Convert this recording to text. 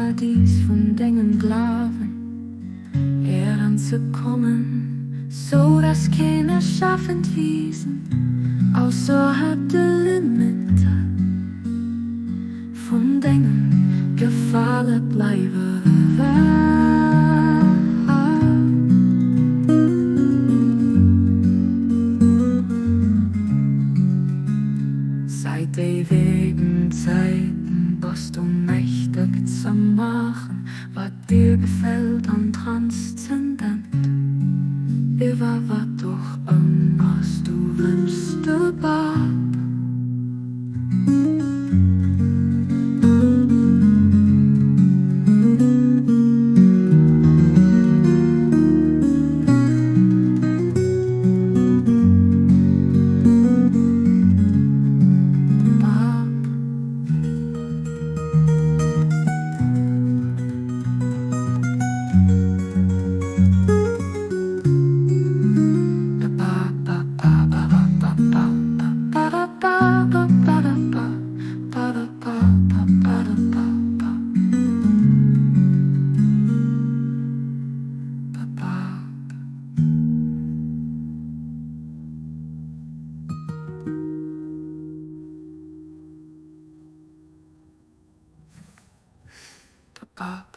Paradies von den Enklaven Ehren zu kommen, so dass keiner schaffend wiesen außerhalb der Limite von denen gefallen bleiben. Seit ewigen Zeiten bist du mächtig zu machen, was dir gefällt an transzendent. Über was doch irgendwas du wünschst, Bab. Up.